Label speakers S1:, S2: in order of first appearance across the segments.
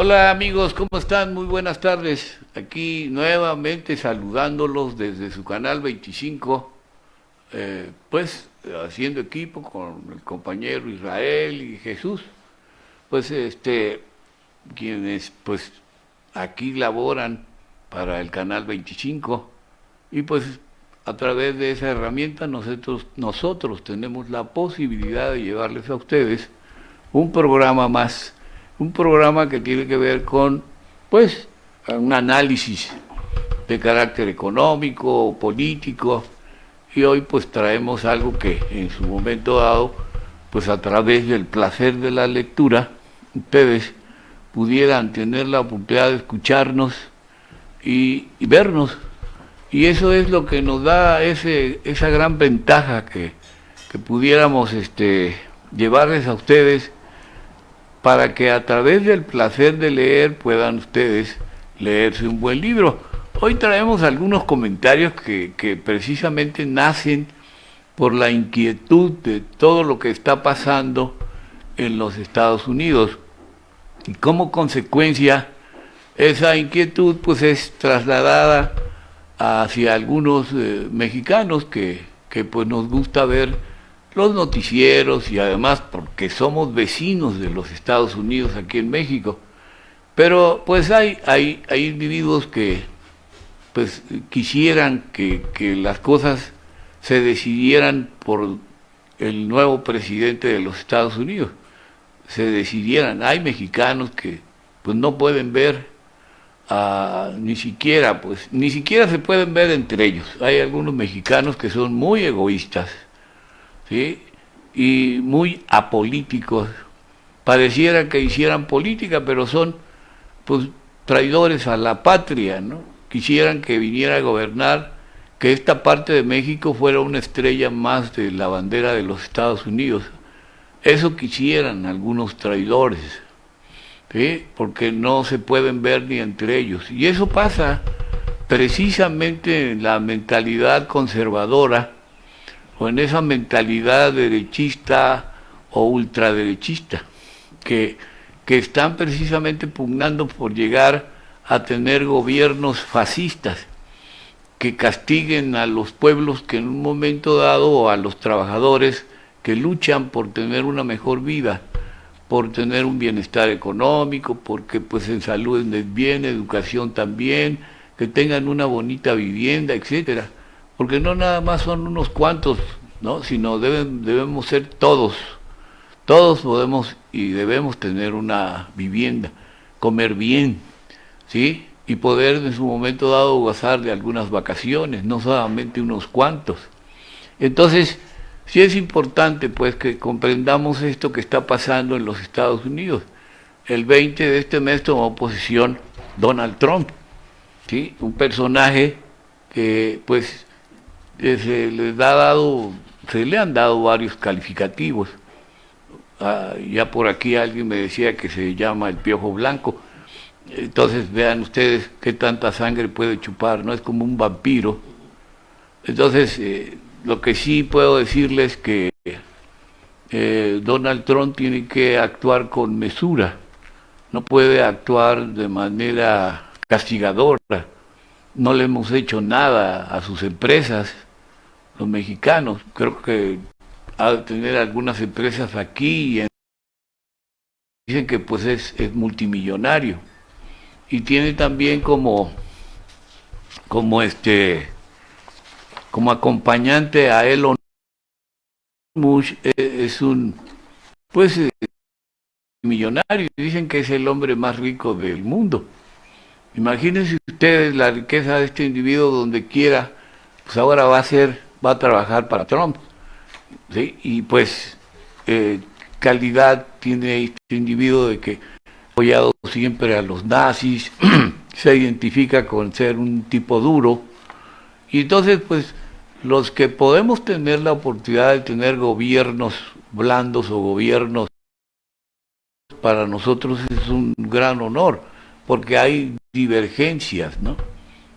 S1: Hola amigos, ¿cómo están? Muy buenas tardes. Aquí nuevamente saludándolos desde su canal 25, haciendo equipo con el compañero Israel y Jesús, pues quienes pues aquí laboran para el canal 25 y pues a través de esa herramienta nosotros tenemos la posibilidad de llevarles a ustedes un programa más, un programa que tiene que ver con, pues, un análisis de carácter económico, político, y hoy pues traemos algo que en su momento dado, pues a través del placer de la lectura, ustedes pudieran tener la oportunidad de escucharnos y vernos. Y eso es lo que nos da esa gran ventaja que pudiéramos llevarles a ustedes para que a través del placer de leer puedan ustedes leerse un buen libro. Hoy traemos algunos comentarios que precisamente nacen por la inquietud de todo lo que está pasando en los Estados Unidos. Y como consecuencia, esa inquietud pues es trasladada hacia algunos mexicanos que pues nos gusta ver los noticieros y además porque somos vecinos de los Estados Unidos aquí en México. Pero pues hay individuos que pues quisieran que las cosas se decidieran por el nuevo presidente de los Estados Unidos, se decidieran. Hay mexicanos que pues no pueden ver ni siquiera se pueden ver entre ellos. Hay algunos mexicanos que son muy egoístas, ¿sí? Y muy apolíticos. Pareciera que hicieran política, pero son pues traidores a la patria, ¿no? Quisieran que viniera a gobernar, que esta parte de México fuera una estrella más de la bandera de los Estados Unidos. Eso quisieran algunos traidores, ¿sí? Porque no se pueden ver ni entre ellos. Y eso pasa precisamente en la mentalidad conservadora o en esa mentalidad derechista o ultraderechista, que están precisamente pugnando por llegar a tener gobiernos fascistas, que castiguen a los pueblos que en un momento dado, o a los trabajadores que luchan por tener una mejor vida, por tener un bienestar económico, porque pues en salud les bien, educación también, que tengan una bonita vivienda, etcétera. Porque no nada más son unos cuantos, ¿no? Sino debemos ser todos. Todos podemos y debemos tener una vivienda, comer bien, ¿sí? Y poder en su momento dado gozar de algunas vacaciones, no solamente unos cuantos. Entonces, sí es importante pues que comprendamos esto que está pasando en los Estados Unidos. El 20 de este mes tomó posesión Donald Trump, ¿sí? Un personaje que pues se le han dado varios calificativos. Ya por aquí alguien me decía que se llama el piojo blanco. Entonces vean ustedes qué tanta sangre puede chupar, no es como un vampiro. Entonces lo que sí puedo decirles que Donald Trump tiene que actuar con mesura, no puede actuar de manera castigadora. No le hemos hecho nada a sus empresas, los mexicanos. Creo que ha de tener algunas empresas aquí y dicen que pues es multimillonario y tiene también como como acompañante a Elon Musk. Es un pues millonario, dicen que es el hombre más rico del mundo. Imagínense ustedes la riqueza de este individuo donde quiera, pues ahora va a trabajar para Trump, ¿sí? Y pues calidad tiene este individuo de que ha apoyado siempre a los nazis, se identifica con ser un tipo duro, y entonces pues los que podemos tener la oportunidad de tener gobiernos blandos o gobiernos, para nosotros es un gran honor, porque hay divergencias, ¿no?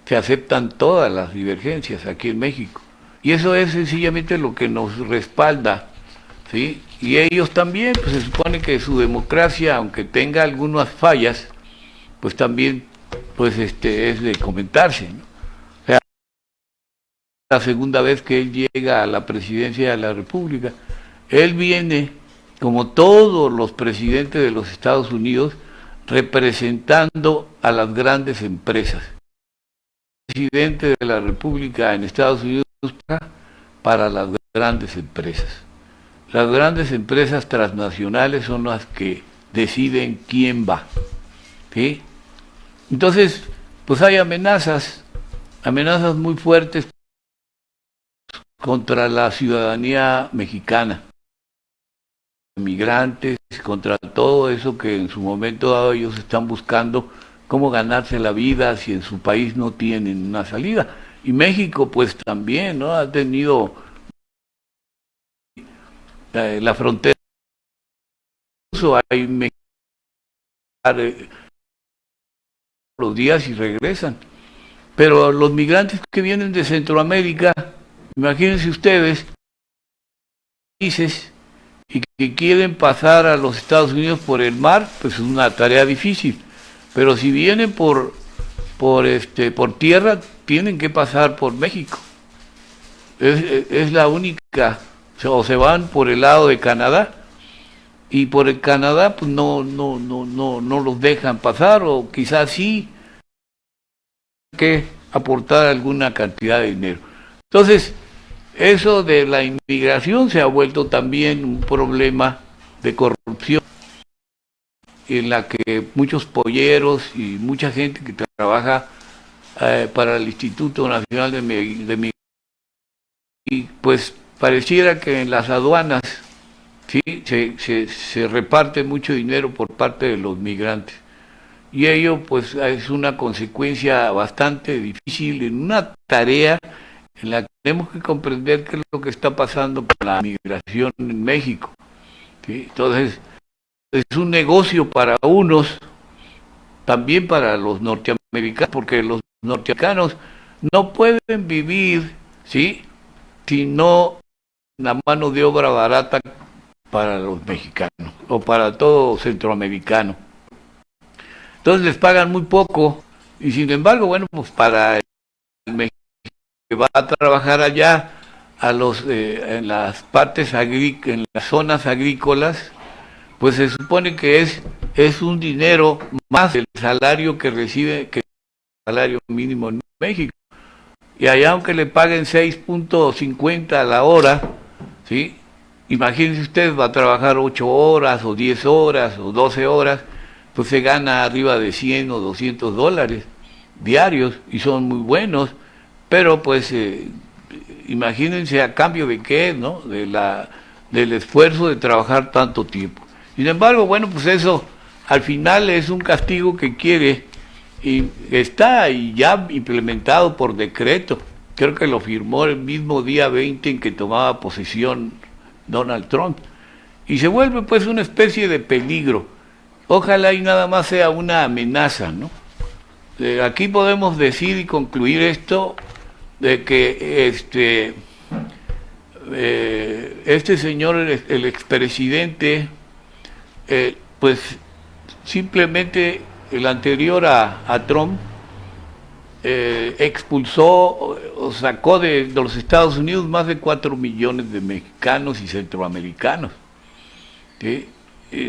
S1: Se aceptan todas las divergencias aquí en México. Y eso es sencillamente lo que nos respalda, ¿sí? Y ellos también, pues se supone que su democracia, aunque tenga algunas fallas, pues también pues es de comentarse, ¿no? O sea, la segunda vez que él llega a la presidencia de la República, él viene, como todos los presidentes de los Estados Unidos, representando a las grandes empresas. El presidente de la República en Estados Unidos para las grandes empresas. Las grandes empresas transnacionales son las que deciden quién va, ¿sí? Entonces, pues hay amenazas muy fuertes contra la ciudadanía mexicana, migrantes, contra todo eso que en su momento dado ellos están buscando cómo ganarse la vida si en su país no tienen una salida. Y México pues también, ¿no? Ha tenido la frontera, incluso hay mexicanos los días y regresan. Pero los migrantes que vienen de Centroamérica, imagínense ustedes, países y que quieren pasar a los Estados Unidos por el mar, pues es una tarea difícil. Pero si vienen por tierra, tienen que pasar por México. Es la única, o se van por el lado de Canadá, y por el Canadá pues no los dejan pasar, o quizás sí que aportar alguna cantidad de dinero. Entonces, eso de la inmigración se ha vuelto también un problema de corrupción, en la que muchos polleros y mucha gente que trabaja para el Instituto Nacional de Migración, y pues pareciera que en las aduanas sí se reparte mucho dinero por parte de los migrantes, y ello pues es una consecuencia bastante difícil en una tarea en la que tenemos que comprender qué es lo que está pasando con la migración en México, ¿sí? Entonces es un negocio para unos, también para los norteamericanos, porque los norteamericanos no pueden vivir, ¿sí?, si no la mano de obra barata para los mexicanos o para todo centroamericano. Entonces les pagan muy poco, y sin embargo, bueno, pues para el mexicano que va a trabajar allá en las partes en las zonas agrícolas, pues se supone que es un dinero más del salario que recibe, que el salario mínimo en México. Y allá, aunque le paguen 6.50 a la hora, ¿sí?, imagínense usted, va a trabajar 8 horas, o 10 horas, o 12 horas, pues se gana arriba de 100 o 200 dólares diarios, y son muy buenos, pero pues imagínense a cambio de qué, ¿no?, del esfuerzo de trabajar tanto tiempo. Sin embargo, bueno, pues eso al final es un castigo que quiere, y está y ya implementado por decreto. Creo que lo firmó el mismo día 20 en que tomaba posesión Donald Trump, y se vuelve pues una especie de peligro. Ojalá y nada más sea una amenaza, ¿no? Aquí podemos decir y concluir esto, de que este señor, el expresidente, pues simplemente el anterior a Trump, expulsó o sacó de los Estados Unidos más de 4 millones de mexicanos y centroamericanos, ¿sí?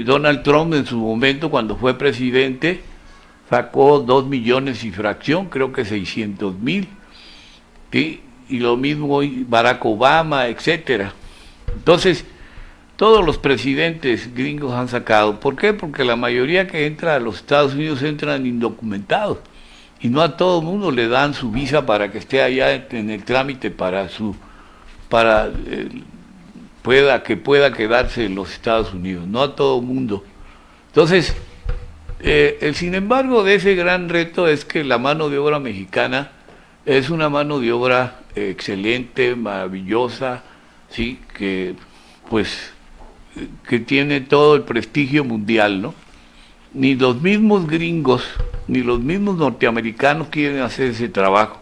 S1: Donald Trump en su momento, cuando fue presidente, sacó 2 millones y fracción, creo que 600,000, ¿sí? Y lo mismo Barack Obama, etcétera. Entonces, todos los presidentes gringos han sacado. ¿Por qué? Porque la mayoría que entra a los Estados Unidos entran indocumentados, y no a todo el mundo le dan su visa para que esté allá en el trámite para pueda quedarse en los Estados Unidos, no a todo el mundo. Entonces, sin embargo, de ese gran reto es que la mano de obra mexicana es una mano de obra excelente, maravillosa, sí, que tiene todo el prestigio mundial, ¿no? Ni los mismos gringos, ni los mismos norteamericanos quieren hacer ese trabajo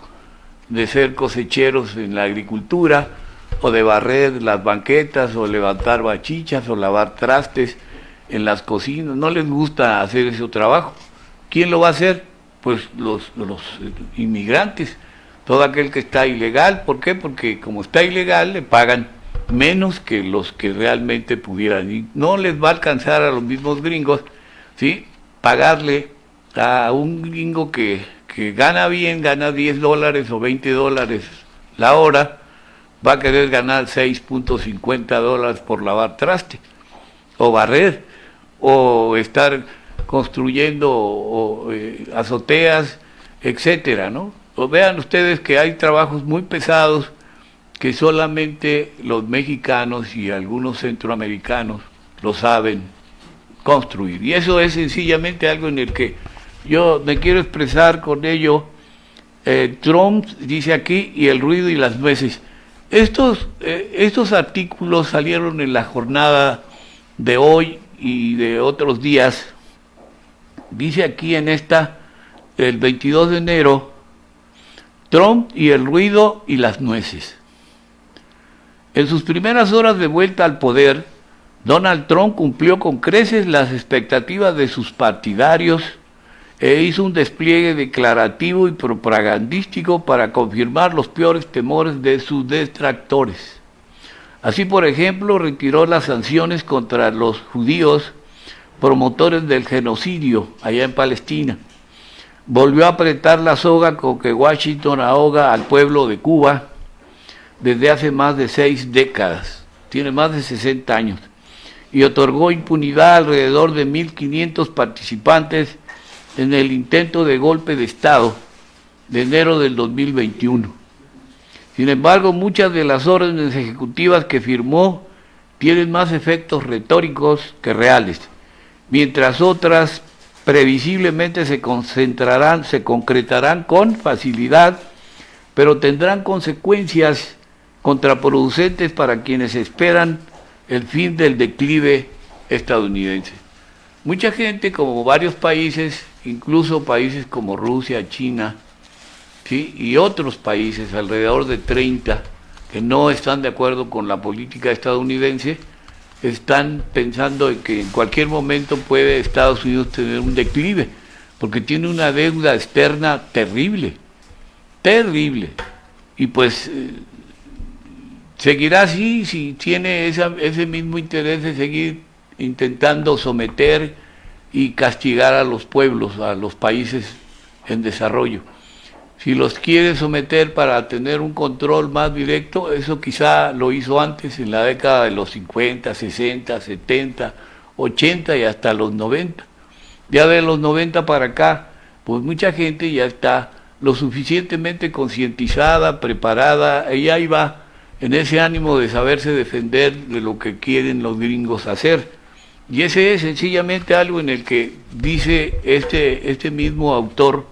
S1: de ser cosecheros en la agricultura, o de barrer las banquetas, o levantar bachichas, o lavar trastes en las cocinas. No les gusta hacer ese trabajo. ¿Quién lo va a hacer? Pues los inmigrantes, todo aquel que está ilegal. ¿Por qué? Porque como está ilegal le pagan menos que los que realmente pudieran. Y no les va a alcanzar a los mismos gringos, ¿sí?, pagarle a un gringo que gana bien, gana $10 o $20 la hora, va a querer ganar $6.50 por lavar traste, o barrer, o estar construyendo azoteas, etcétera, ¿no? O vean ustedes que hay trabajos muy pesados que solamente los mexicanos y algunos centroamericanos lo saben construir. Y eso es sencillamente algo en el que yo me quiero expresar con ello. Trump dice aquí, y el ruido y las nueces. Estos artículos salieron en la jornada de hoy y de otros días. Dice aquí en esta, el 22 de enero, Trump y el ruido y las nueces. En sus primeras horas de vuelta al poder, Donald Trump cumplió con creces las expectativas de sus partidarios e hizo un despliegue declarativo y propagandístico para confirmar los peores temores de sus detractores. Así, por ejemplo, retiró las sanciones contra los judíos promotores del genocidio allá en Palestina. Volvió a apretar la soga con que Washington ahoga al pueblo de Cuba desde hace más de 6 décadas, tiene más de 60 años, y otorgó impunidad a alrededor de 1.500 participantes en el intento de golpe de Estado de enero del 2021. Sin embargo, muchas de las órdenes ejecutivas que firmó tienen más efectos retóricos que reales, mientras otras previsiblemente se concretarán con facilidad, pero tendrán consecuencias contraproducentes para quienes esperan el fin del declive estadounidense. Mucha gente, como varios países, incluso países como Rusia, China, ¿sí?, y otros países, alrededor de 30, que no están de acuerdo con la política estadounidense, están pensando en que en cualquier momento puede Estados Unidos tener un declive, porque tiene una deuda externa terrible, terrible, y pues seguirá así si tiene ese mismo interés de seguir intentando someter y castigar a los pueblos, a los países en desarrollo. Si los quiere someter para tener un control más directo, eso quizá lo hizo antes, en la década de los 50, 60, 70, 80 y hasta los 90. Ya de los 90 para acá, pues mucha gente ya está lo suficientemente concientizada, preparada, y ahí va, en ese ánimo de saberse defender de lo que quieren los gringos hacer. Y ese es sencillamente algo en el que dice este mismo autor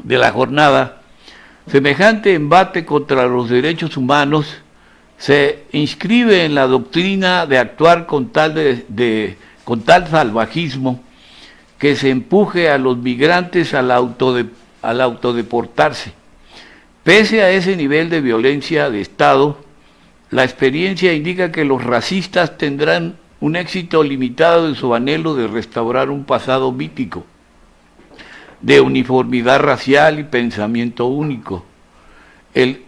S1: de la jornada: semejante embate contra los derechos humanos se inscribe en la doctrina de actuar con tal salvajismo que se empuje a los migrantes al autodeportarse. Pese a ese nivel de violencia de Estado, la experiencia indica que los racistas tendrán un éxito limitado en su anhelo de restaurar un pasado mítico de uniformidad racial y pensamiento único.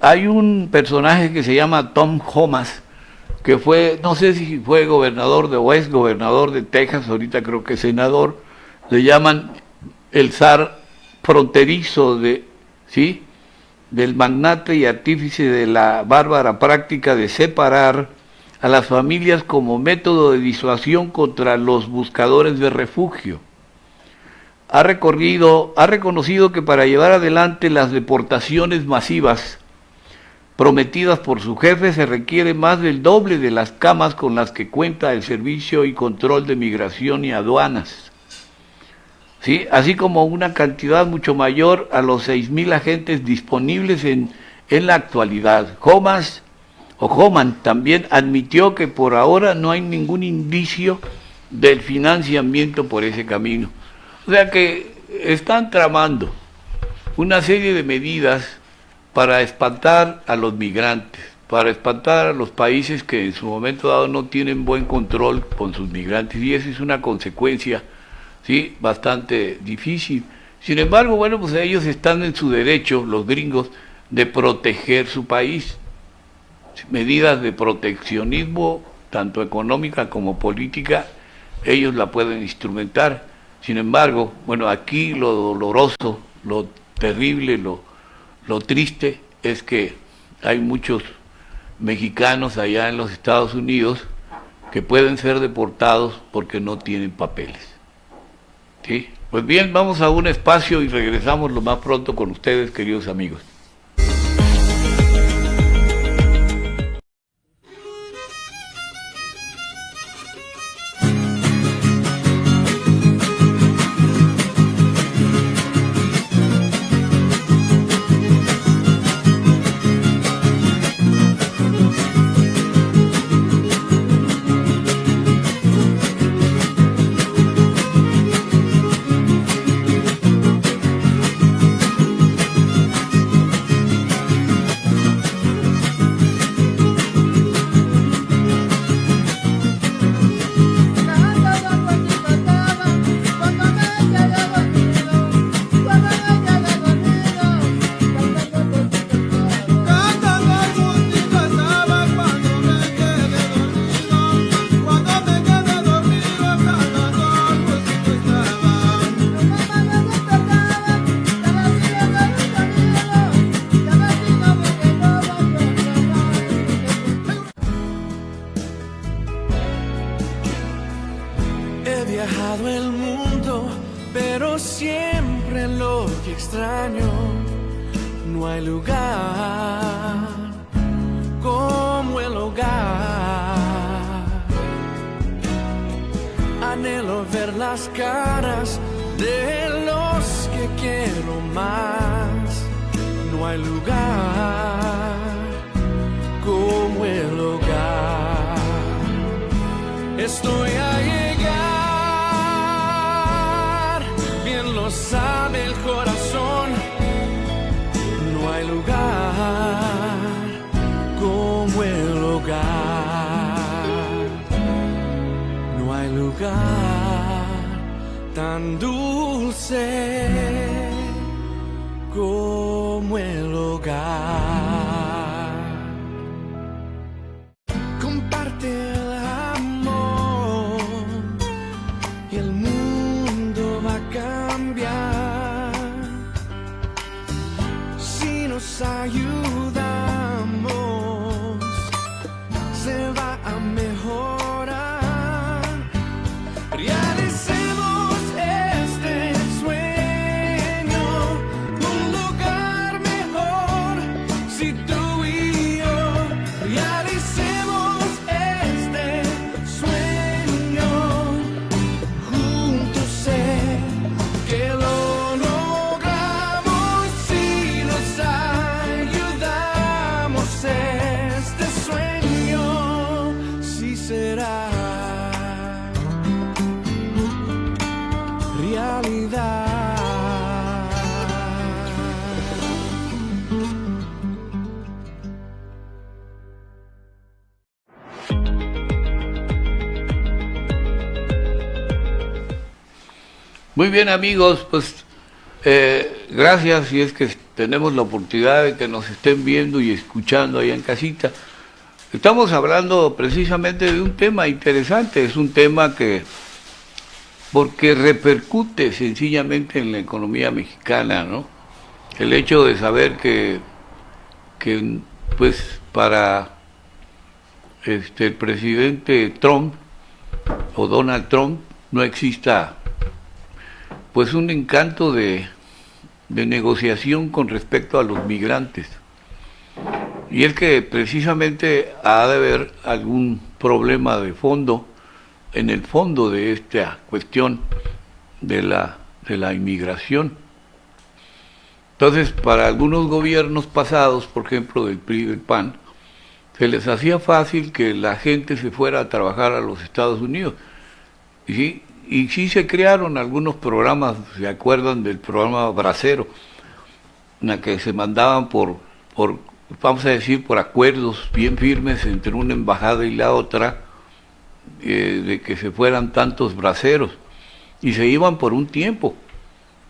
S1: Hay un personaje que se llama Tom Thomas, que fue, no sé si fue gobernador o ex gobernador de Texas, ahorita creo que es senador, le llaman el zar fronterizo ¿sí?, del magnate y artífice de la bárbara práctica de separar a las familias como método de disuasión contra los buscadores de refugio. Ha reconocido que para llevar adelante las deportaciones masivas prometidas por su jefe se requiere más del doble de las camas con las que cuenta el Servicio y Control de Migración y Aduanas, ¿sí?, así como una cantidad mucho mayor a los 6.000 agentes disponibles en la actualidad. Homan también admitió que por ahora no hay ningún indicio del financiamiento por ese camino. O sea que están tramando una serie de medidas para espantar a los migrantes, para espantar a los países que en su momento dado no tienen buen control con sus migrantes, y esa es una consecuencia ¿sí? Bastante difícil. Sin embargo, bueno, pues ellos están en su derecho, los gringos, de proteger su país. Medidas de proteccionismo, tanto económica como política, ellos la pueden instrumentar. Sin embargo, bueno, aquí lo doloroso, lo terrible, lo triste es que hay muchos mexicanos allá en los Estados Unidos que pueden ser deportados porque no tienen papeles. ¿Sí? Pues bien, vamos a un espacio y regresamos lo más pronto con ustedes, queridos amigos.
S2: He viajado el mundo, pero siempre lo que extraño, no hay lugar como el hogar. Anhelo ver las caras de los que quiero más, no hay lugar como el hogar. Estoy a llegar, bien lo sabe el corazón, no hay lugar como el hogar, no hay lugar tan dulce como el hogar. Comparte el amor y el mundo va a cambiar si nos ayudamos, se va a mejorar. Realicemos este sueño, un lugar mejor si tú y yo realicemos este sueño juntos. Sé que lo logramos si nos ayudamos. Este sueño sí será realidad.
S1: Muy bien, amigos, pues gracias, y es que tenemos la oportunidad de que nos estén viendo y escuchando allá en casita. Estamos hablando precisamente de un tema interesante, es un tema que, porque repercute sencillamente en la economía mexicana, ¿no? El hecho de saber que pues para el presidente Trump o Donald Trump no exista pues un encanto de negociación con respecto a los migrantes. Y es que precisamente ha de haber algún problema de fondo, en el fondo de esta cuestión de la inmigración. Entonces, para algunos gobiernos pasados, por ejemplo del PRI y del PAN, se les hacía fácil que la gente se fuera a trabajar a los Estados Unidos. Y sí se crearon algunos programas, ¿se acuerdan del programa Bracero? En la que se mandaban por, vamos a decir, por acuerdos bien firmes entre una embajada y la otra, de que se fueran tantos braceros. y se iban por un tiempo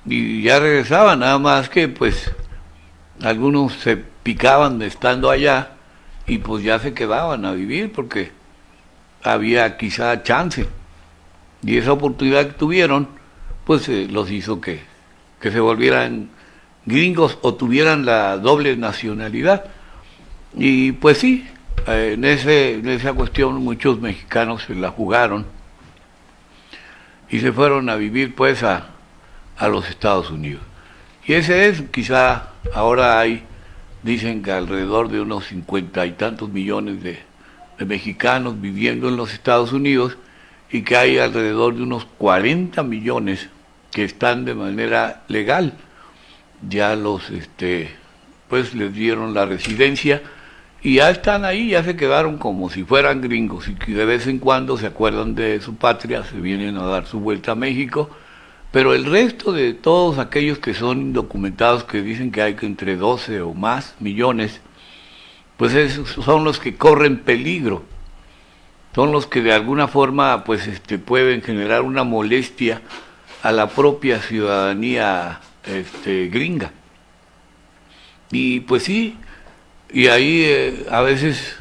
S1: y ya regresaban, nada más que pues algunos se picaban estando allá y pues ya se quedaban a vivir porque había quizá chance, y esa oportunidad que tuvieron pues los hizo que se volvieran gringos o tuvieran la doble nacionalidad. Y pues sí, en esa cuestión muchos mexicanos se la jugaron y se fueron a vivir pues a los Estados Unidos. Y ese es, quizá ahora hay, dicen que alrededor de unos 50 y tantos millones de mexicanos viviendo en los Estados Unidos, y que hay alrededor de unos 40 millones que están de manera legal. Ya pues les dieron la residencia y ya están ahí, ya se quedaron como si fueran gringos, y que de vez en cuando se acuerdan de su patria, se vienen a dar su vuelta a México. Pero el resto de todos aquellos que son indocumentados, que dicen que hay que entre 12 o más millones, pues esos son los que corren peligro, son los que de alguna forma pues pueden generar una molestia a la propia ciudadanía gringa. Y pues sí, y ahí a veces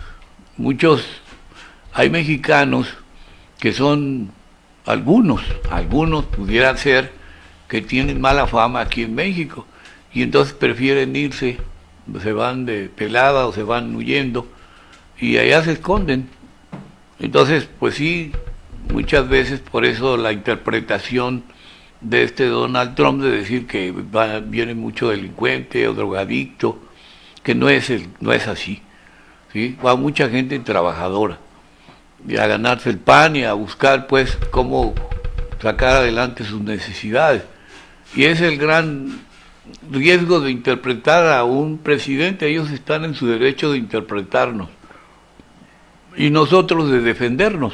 S1: hay mexicanos que son algunos pudieran ser que tienen mala fama aquí en México, y entonces prefieren irse, se van de pelada o se van huyendo y allá se esconden. Entonces pues sí, muchas veces por eso la interpretación de Donald Trump de decir que viene mucho delincuente o drogadicto, que no es así, ¿sí? Va mucha gente trabajadora y a ganarse el pan y a buscar pues cómo sacar adelante sus necesidades. Y es el gran riesgo de interpretar a un presidente. Ellos están en su derecho de interpretarnos y nosotros de defendernos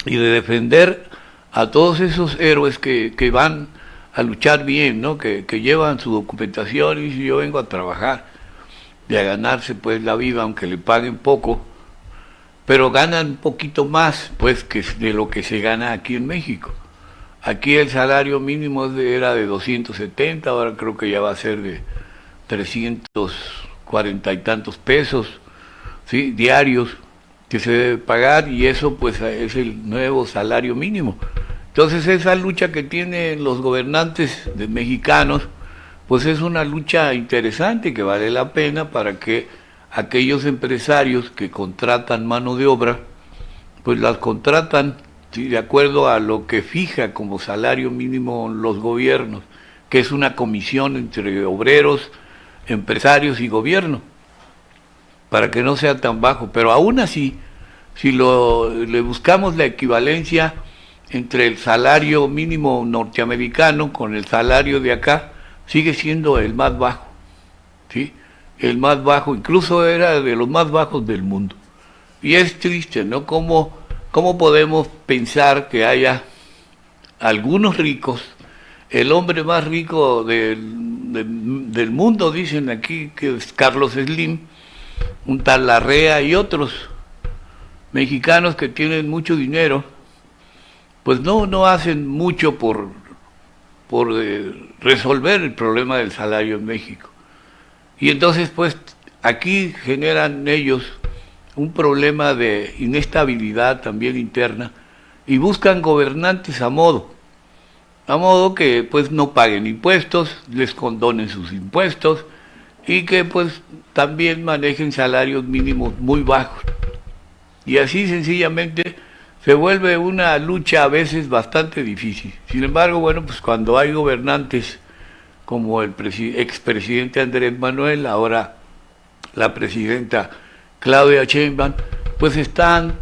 S1: y de defender a todos esos héroes que van a luchar bien, ¿no? Que llevan su documentación y dicen: yo vengo a trabajar y a ganarse pues la vida, aunque le paguen poco, pero ganan un poquito más pues que de lo que se gana aquí en México. Aquí el salario mínimo era de 270, ahora creo que ya va a ser de 340 y tantos pesos, ¿sí?, diarios, que se debe pagar, y eso pues es el nuevo salario mínimo. Entonces esa lucha que tienen los gobernantes mexicanos, pues es una lucha interesante que vale la pena para que aquellos empresarios que contratan mano de obra, pues las contratan, ¿sí?, de acuerdo a lo que fija como salario mínimo los gobiernos, que es una comisión entre obreros, empresarios y gobierno, para que no sea tan bajo. Pero aún así, si le buscamos la equivalencia entre el salario mínimo norteamericano con el salario de acá, sigue siendo el más bajo, ¿sí?, el más bajo, incluso era de los más bajos del mundo. Y es triste, ¿no?, cómo podemos pensar que haya algunos ricos, el hombre más rico del mundo, dicen aquí, que es Carlos Slim, un tal Larrea y otros mexicanos que tienen mucho dinero, pues no hacen mucho por resolver el problema del salario en México. Y entonces pues aquí generan ellos un problema de inestabilidad también interna, y buscan gobernantes a modo que pues no paguen impuestos, les condonen sus impuestos, y que pues también manejen salarios mínimos muy bajos. Y así sencillamente se vuelve una lucha a veces bastante difícil. Sin embargo, bueno, pues cuando hay gobernantes como el expresidente Andrés Manuel, ahora la presidenta Claudia Sheinbaum, pues están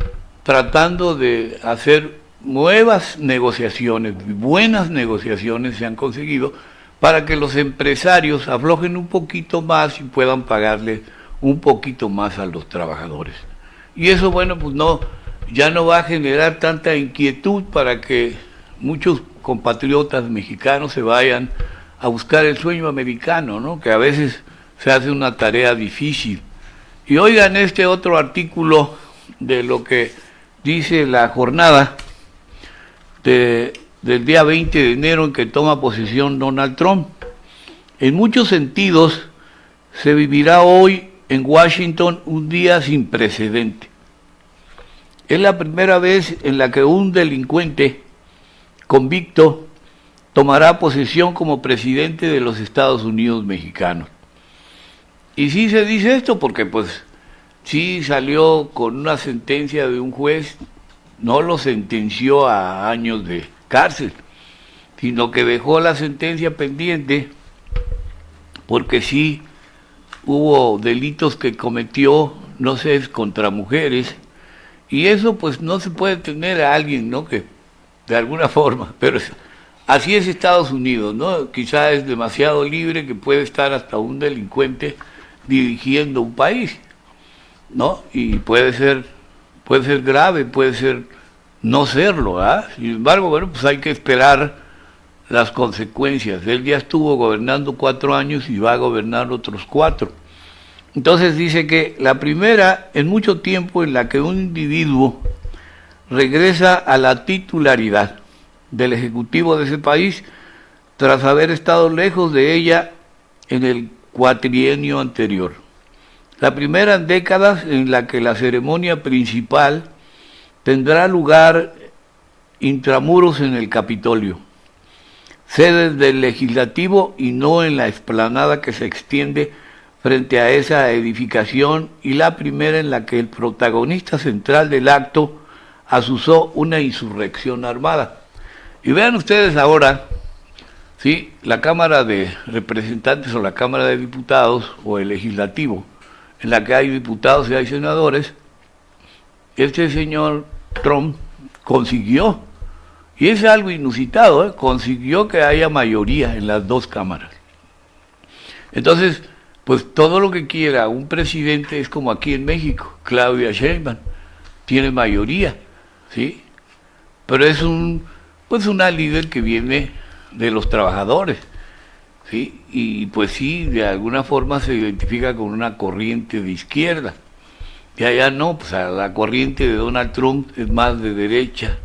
S1: tratando de hacer nuevas negociaciones, buenas negociaciones se han conseguido, para que los empresarios aflojen un poquito más y puedan pagarle un poquito más a los trabajadores. Y eso, bueno, pues ya no va a generar tanta inquietud para que muchos compatriotas mexicanos se vayan a buscar el sueño americano, ¿no?, que a veces se hace una tarea difícil. Y oigan este otro artículo de lo que dice La Jornada, del día 20 de enero en que toma posesión Donald Trump. En muchos sentidos, se vivirá hoy en Washington un día sin precedente. Es la primera vez en la que un delincuente convicto tomará posesión como presidente de los Estados Unidos mexicanos. Y sí se dice esto porque pues sí salió con una sentencia de un juez, no lo sentenció a años de cárcel, sino que dejó la sentencia pendiente porque sí hubo delitos que cometió, no sé, contra mujeres, y eso pues no se puede tener a alguien, ¿no?, que de alguna forma, pero así es Estados Unidos, ¿no? Quizá es demasiado libre que puede estar hasta un delincuente dirigiendo un país, ¿no? Y puede ser grave, puede ser no serlo, ¿ah? Sin embargo, bueno, pues hay que esperar las consecuencias. Él ya estuvo gobernando 4 años y va a gobernar otros 4. Entonces dice que la primera en mucho tiempo en la que un individuo regresa a la titularidad del Ejecutivo de ese país tras haber estado lejos de ella en el cuatrienio anterior. La primera en décadas en la que la ceremonia principal tendrá lugar intramuros en el Capitolio, sede del Legislativo, y no en la explanada que se extiende frente a esa edificación, y la primera en la que el protagonista central del acto azuzó una insurrección armada. Y vean ustedes ahora, ¿sí?, la Cámara de Representantes o la Cámara de Diputados o el Legislativo, en la que hay diputados y hay senadores. Este señor Trump consiguió, y es algo inusitado, consiguió que haya mayoría en las 2 cámaras. Entonces, pues todo lo que quiera un presidente es como aquí en México, Claudia Sheinbaum tiene mayoría, ¿sí? Pero es una líder que viene de los trabajadores, ¿sí? Y pues sí, de alguna forma se identifica con una corriente de izquierda. Y allá no, pues la corriente de Donald Trump es más de derecha.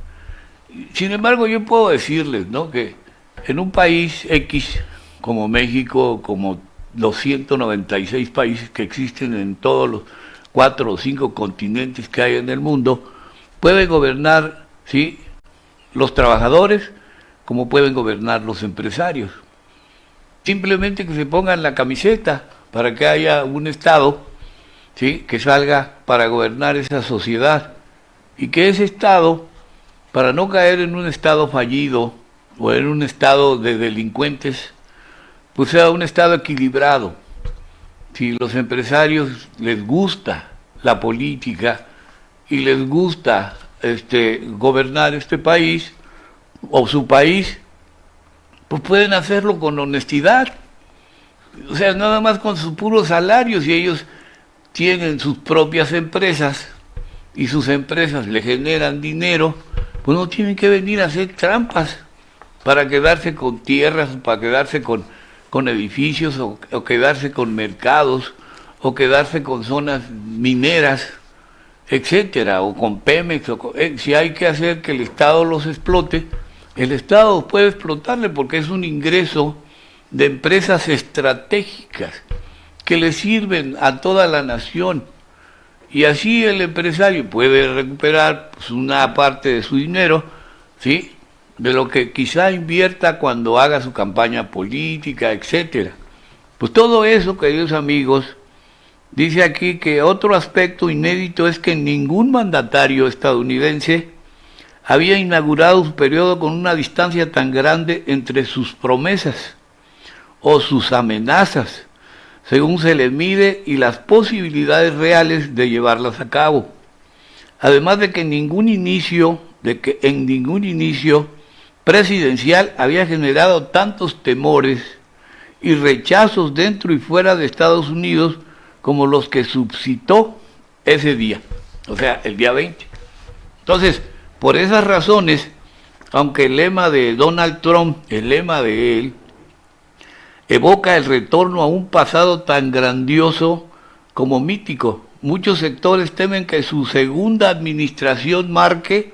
S1: Sin embargo, yo puedo decirles, ¿no?, que en un país X como México, como los 196 países que existen en todos los 4 o 5 continentes que hay en el mundo, pueden gobernar, ¿sí?, los trabajadores como pueden gobernar los empresarios. Simplemente que se pongan la camiseta para que haya un Estado, ¿sí?, que salga para gobernar esa sociedad, y que ese Estado, para no caer en un Estado fallido o en un Estado de delincuentes, pues sea un Estado equilibrado. Si los empresarios les gusta la política y les gusta gobernar este país o su país, pues pueden hacerlo con honestidad. O sea, nada más con sus puros salarios, y ellos tienen sus propias empresas y sus empresas le generan dinero, pues no tienen que venir a hacer trampas para quedarse con tierras, para quedarse con edificios, o quedarse con mercados, o quedarse con zonas mineras, etcétera, o con Pemex. Si hay que hacer que el Estado los explote, el Estado puede explotarle porque es un ingreso de empresas estratégicas que le sirven a toda la nación. Y así el empresario puede recuperar pues una parte de su dinero, ¿sí?, de lo que quizá invierta cuando haga su campaña política, etcétera. Pues todo eso, queridos amigos, dice aquí que otro aspecto inédito es que ningún mandatario estadounidense había inaugurado su periodo con una distancia tan grande entre sus promesas o sus amenazas, según se les mide, y las posibilidades reales de llevarlas a cabo. Además de que en ningún inicio presidencial había generado tantos temores y rechazos dentro y fuera de Estados Unidos como los que suscitó ese día, o sea, el día 20. Entonces, por esas razones, aunque el lema de Donald Trump, el lema de él, evoca el retorno a un pasado tan grandioso como mítico, muchos sectores temen que su segunda administración marque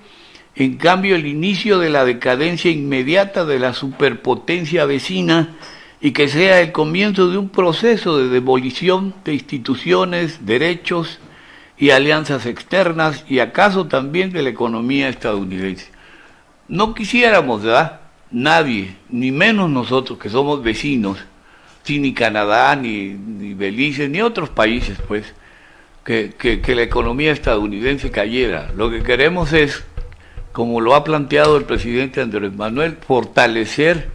S1: en cambio el inicio de la decadencia inmediata de la superpotencia vecina y que sea el comienzo de un proceso de demolición de instituciones, derechos y alianzas externas y acaso también de la economía estadounidense. No quisiéramos, ¿verdad? Nadie, ni menos nosotros que somos vecinos, sí, ni Canadá, ni Belice, ni otros países, pues, que la economía estadounidense cayera. Lo que queremos es, como lo ha planteado el presidente Andrés Manuel, fortalecer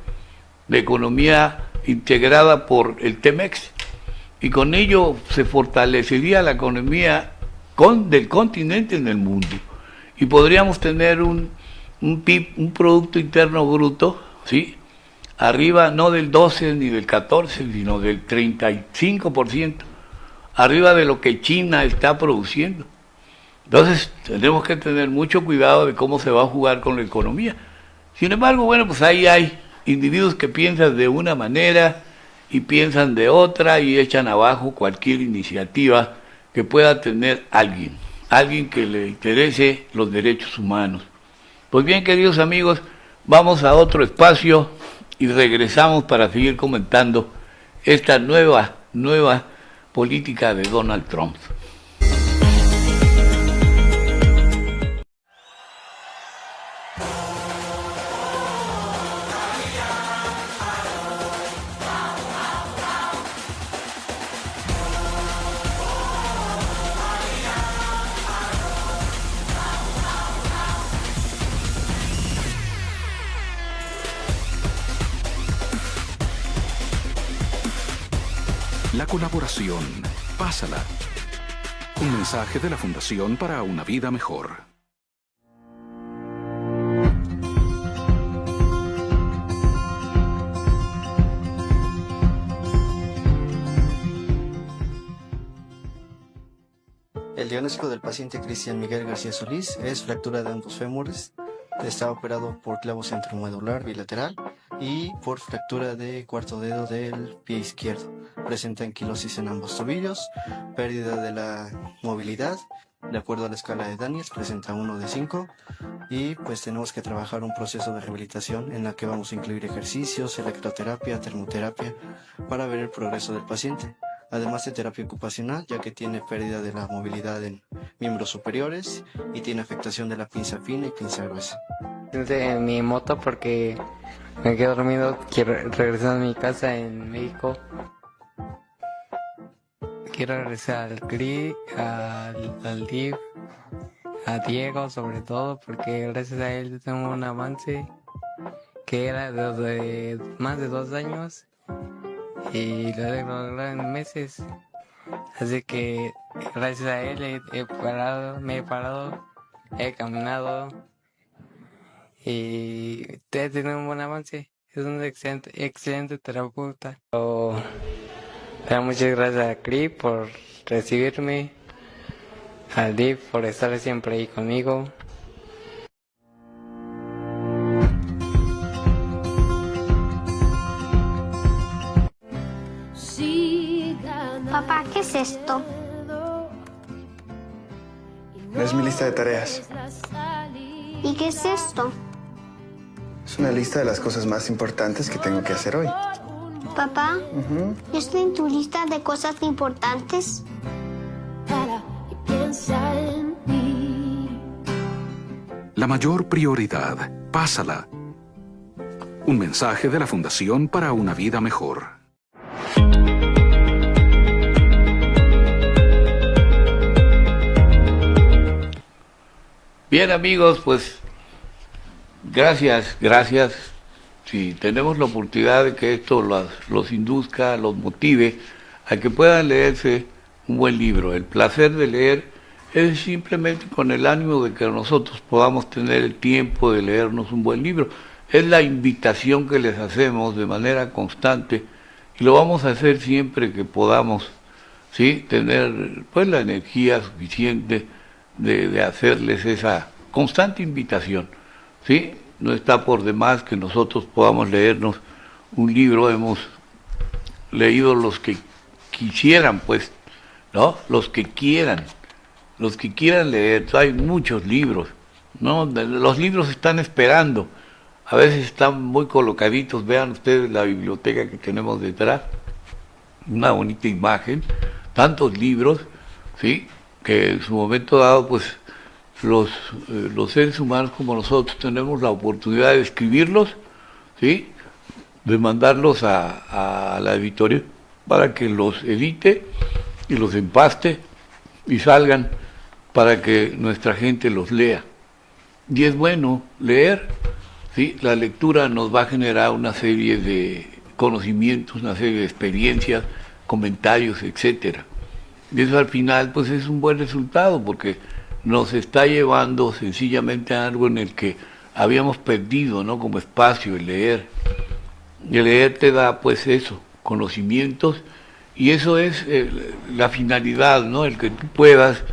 S1: la economía integrada por el TEMEX, y con ello se fortalecería la economía del continente en el mundo, y podríamos tener un PIB, un Producto Interno Bruto, ¿sí?, arriba no del 12 ni del 14, sino del 35%, arriba de lo que China está produciendo. Entonces tenemos que tener mucho cuidado de cómo se va a jugar con la economía. Sin embargo, bueno, pues ahí hay individuos que piensan de una manera y piensan de otra y echan abajo cualquier iniciativa que pueda tener alguien que le interese los derechos humanos. Pues bien, queridos amigos, vamos a otro espacio y regresamos para seguir comentando esta nueva política de Donald Trump.
S3: La colaboración. Pásala. Un mensaje de la Fundación para una Vida Mejor.
S4: El diagnóstico del paciente Cristian Miguel García Solís es fractura de ambos fémures. Está operado por clavo centromedular bilateral y por fractura de cuarto dedo del pie izquierdo. Presenta anquilosis en ambos tobillos, pérdida de la movilidad. De acuerdo a la escala de Daniels, presenta 1 de 5 y pues tenemos que trabajar un proceso de rehabilitación en la que vamos a incluir ejercicios, electroterapia, termoterapia para ver el progreso del paciente. Además de terapia ocupacional, ya que tiene pérdida de la movilidad en miembros superiores y tiene afectación de la pinza fina y pinza gruesa.
S5: De mi moto porque me quedo dormido, quiero regresar a mi casa en México. Quiero regresar al CRI, al DIF, a Diego sobre todo, porque gracias a él tengo un avance que era de más de 2 años y lo he logrado en meses. Así que gracias a él me he parado, he caminado y he tenido un buen avance. Es un excelente terapeuta. Pero muchas gracias a CRI por recibirme, al DIF por estar siempre ahí conmigo.
S6: Papá, ¿qué es esto?
S7: Es mi lista de tareas.
S6: ¿Y qué es esto?
S7: Es una lista de las cosas más importantes que tengo que hacer hoy.
S6: Papá, ¿estoy en tu lista de cosas importantes?
S3: La mayor prioridad. Pásala. Un mensaje de la Fundación para una Vida Mejor.
S1: Bien, amigos, pues gracias. Si tenemos la oportunidad de que esto los induzca, los motive a que puedan leerse un buen libro. El placer de leer es simplemente con el ánimo de que nosotros podamos tener el tiempo de leernos un buen libro. Es la invitación que les hacemos de manera constante y lo vamos a hacer siempre que podamos, ¿sí?, tener pues la energía suficiente de hacerles esa constante invitación, ¿sí? No está por demás que nosotros podamos leernos un libro. Hemos leído los que quisieran, pues, ¿no? Los que quieran leer. Hay muchos libros ¿no? Los libros están esperando, a veces están muy colocaditos, vean ustedes la biblioteca que tenemos detrás, una bonita imagen, tantos libros, ¿sí? Que en su momento dado, pues los seres humanos como nosotros tenemos la oportunidad de escribirlos, ¿sí? De mandarlos a la editorial para que los edite y los empaste y salgan para que nuestra gente los lea. Y es bueno leer, ¿sí? La lectura nos va a generar una serie de conocimientos, una serie de experiencias, comentarios, etcétera. Y eso al final pues es un buen resultado porque nos está llevando sencillamente a algo en el que habíamos perdido, ¿no? Como espacio, el leer. Y el leer te da pues eso, conocimientos, y eso es la finalidad, ¿no? El que tú puedas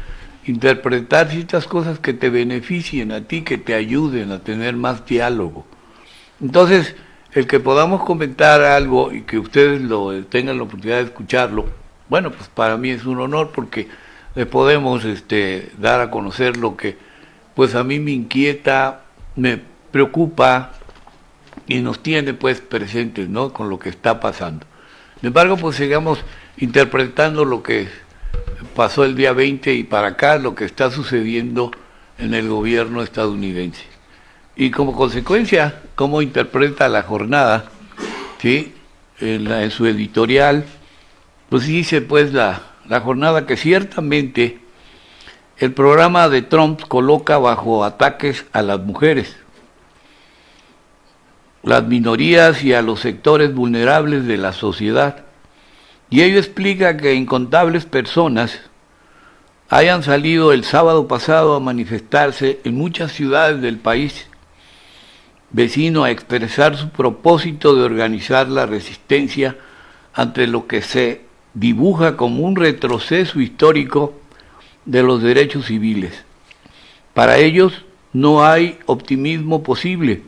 S1: interpretar ciertas cosas que te beneficien a ti, que te ayuden a tener más diálogo. Entonces, el que podamos comentar algo y que ustedes tengan la oportunidad de escucharlo, bueno, pues para mí es un honor porque le podemos dar a conocer lo que pues a mí me inquieta, me preocupa y nos tiene pues presentes, ¿no? Con lo que está pasando. Sin embargo, pues sigamos interpretando lo que pasó el día 20 y para acá, lo que está sucediendo en el gobierno estadounidense. Y como consecuencia, cómo interpreta la jornada, ¿sí? En su editorial, pues dice pues la jornada que ciertamente el programa de Trump coloca bajo ataques a las mujeres, las minorías y a los sectores vulnerables de la sociedad. Y ello explica que incontables personas hayan salido el sábado pasado a manifestarse en muchas ciudades del país vecino a expresar su propósito de organizar la resistencia ante lo que se dibuja como un retroceso histórico de los derechos civiles. Para ellos no hay optimismo posible,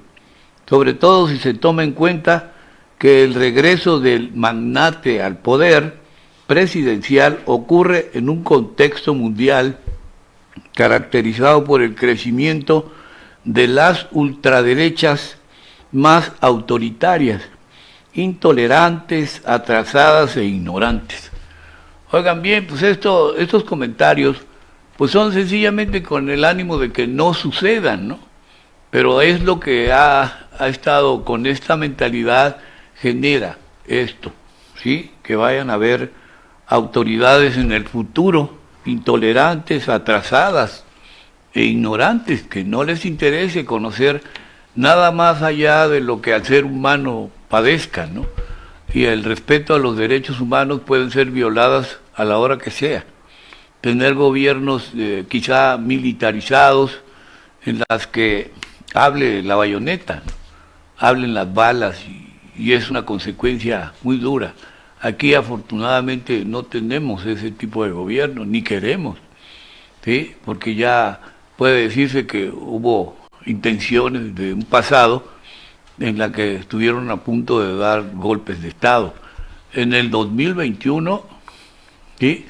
S1: sobre todo si se toma en cuenta que el regreso del magnate al poder presidencial ocurre en un contexto mundial caracterizado por el crecimiento de las ultraderechas más autoritarias, intolerantes, atrasadas e ignorantes. Oigan bien, pues estos comentarios pues son sencillamente con el ánimo de que no sucedan, ¿no? Pero es lo que ha estado con esta mentalidad, genera esto, ¿sí? Que vayan a haber autoridades en el futuro intolerantes, atrasadas e ignorantes, que no les interese conocer nada más allá de lo que al ser humano padezca, ¿no? Y el respeto a los derechos humanos pueden ser violadas a la hora que sea. Tener gobiernos quizá militarizados en las que hable la bayoneta, ¿no? Hablen las balas y es una consecuencia muy dura. Aquí afortunadamente no tenemos ese tipo de gobierno, ni queremos, ¿sí? Porque ya puede decirse que hubo intenciones de un pasado en la que estuvieron a punto de dar golpes de Estado. En el 2021, ¿sí?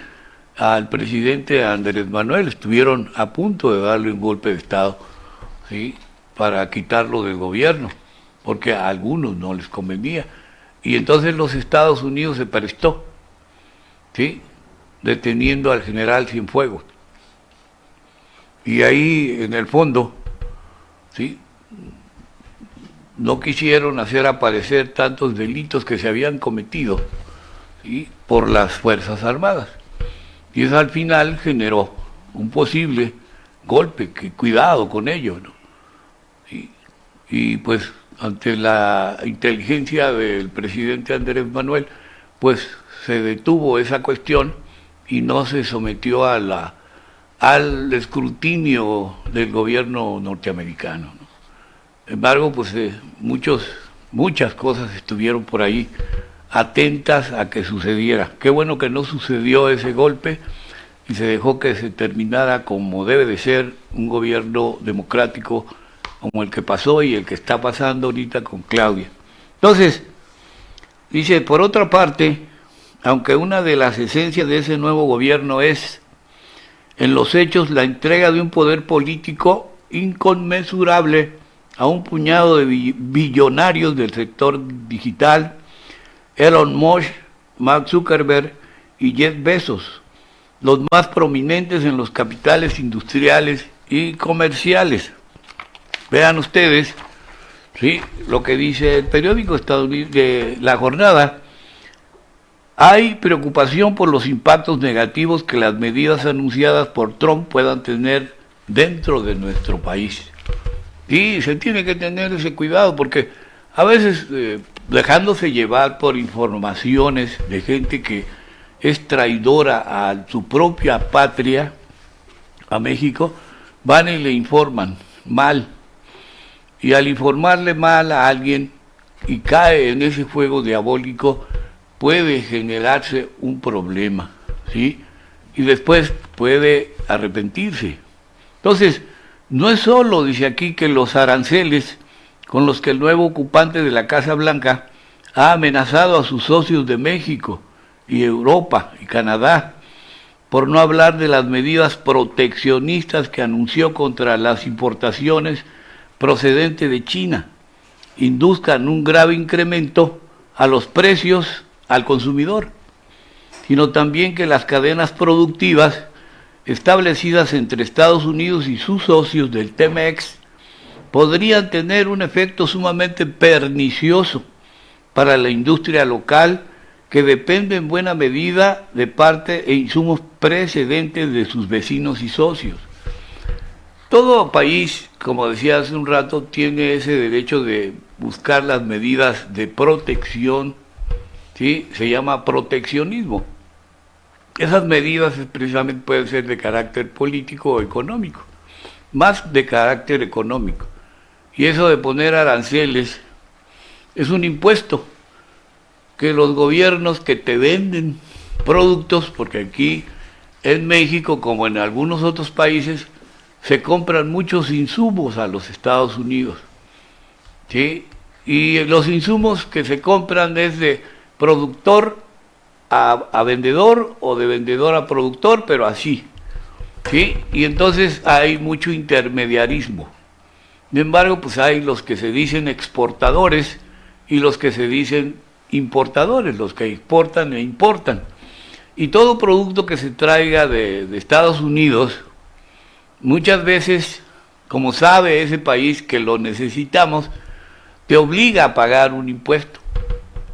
S1: Al presidente Andrés Manuel estuvieron a punto de darle un golpe de Estado, ¿sí? Para quitarlo del gobierno, porque a algunos no les convenía. Y entonces los Estados Unidos se prestó, ¿sí? Deteniendo al general Cienfuegos. Y ahí, en el fondo, ¿sí? No quisieron hacer aparecer tantos delitos que se habían cometido, ¿sí? Por las Fuerzas Armadas. Y eso al final generó un posible golpe, que cuidado con ello, ¿no? Y pues ante la inteligencia del presidente Andrés Manuel, pues se detuvo esa cuestión y no se sometió al escrutinio del gobierno norteamericano, ¿no? Sin embargo, pues muchas cosas estuvieron por ahí atentas a que sucediera. Qué bueno que no sucedió ese golpe y se dejó que se terminara como debe de ser un gobierno democrático como el que pasó y el que está pasando ahorita con Claudia. Entonces, dice, por otra parte, aunque una de las esencias de ese nuevo gobierno es, en los hechos, la entrega de un poder político inconmensurable a un puñado de billonarios del sector digital, Elon Musk, Mark Zuckerberg y Jeff Bezos, los más prominentes en los capitales industriales y comerciales. Vean ustedes, ¿sí?, lo que dice el periódico estadounidense La Jornada. Hay preocupación por los impactos negativos que las medidas anunciadas por Trump puedan tener dentro de nuestro país. Y se tiene que tener ese cuidado porque a veces dejándose llevar por informaciones de gente que es traidora a su propia patria, a México, van y le informan mal. Y al informarle mal a alguien y cae en ese juego diabólico, puede generarse un problema, ¿sí? Y después puede arrepentirse. Entonces, no es solo, dice aquí, que los aranceles con los que el nuevo ocupante de la Casa Blanca ha amenazado a sus socios de México y Europa y Canadá, por no hablar de las medidas proteccionistas que anunció contra las importaciones procedentes de China, induzcan un grave incremento a los precios al consumidor, sino también que las cadenas productivas establecidas entre Estados Unidos y sus socios del TEMEX podrían tener un efecto sumamente pernicioso para la industria local, que depende en buena medida de parte e insumos precedentes de sus vecinos y socios. Todo país, como decía hace un rato, tiene ese derecho de buscar las medidas de protección, ¿sí? Se llama proteccionismo. Esas medidas precisamente pueden ser de carácter político o económico, más de carácter económico. Y eso de poner aranceles es un impuesto que los gobiernos que te venden productos, porque aquí en México, como en algunos otros países, se compran muchos insumos a los Estados Unidos, ¿sí? Y los insumos que se compran es de productor a vendedor o de vendedor a productor, pero así, ¿sí? Y entonces hay mucho intermediarismo. Sin embargo, pues hay los que se dicen exportadores y los que se dicen importadores, los que exportan e importan. Y todo producto que se traiga de Estados Unidos, muchas veces, como sabe ese país que lo necesitamos, te obliga a pagar un impuesto.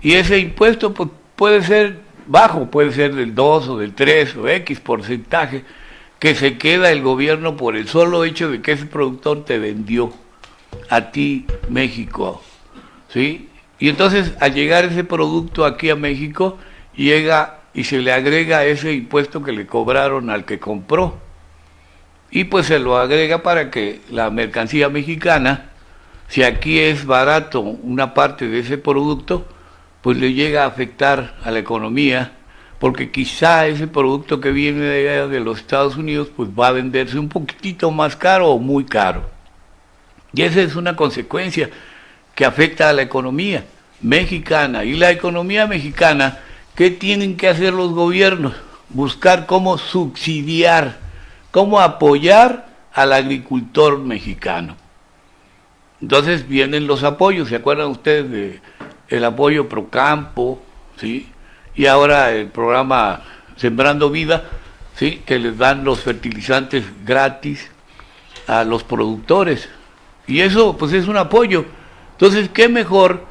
S1: Y ese impuesto pues, puede ser bajo, puede ser del 2 o del 3 o X porcentaje, que se queda el gobierno por el solo hecho de que ese productor te vendió a ti, México, ¿sí? Y entonces, al llegar ese producto aquí a México, llega y se le agrega ese impuesto que le cobraron al que compró. Y pues se lo agrega para que la mercancía mexicana, si aquí es barato una parte de ese producto, pues le llega a afectar a la economía, porque quizá ese producto que viene de los Estados Unidos, pues va a venderse un poquitito más caro o muy caro. Y esa es una consecuencia que afecta a la economía mexicana. Y la economía mexicana, ¿qué tienen que hacer los gobiernos? Buscar cómo subsidiar, cómo apoyar al agricultor mexicano. Entonces vienen los apoyos, ¿se acuerdan ustedes del apoyo Procampo, ¿sí? Y ahora el programa Sembrando Vida, ¿sí?, que les dan los fertilizantes gratis a los productores? Y eso pues es un apoyo. Entonces, ¿qué mejor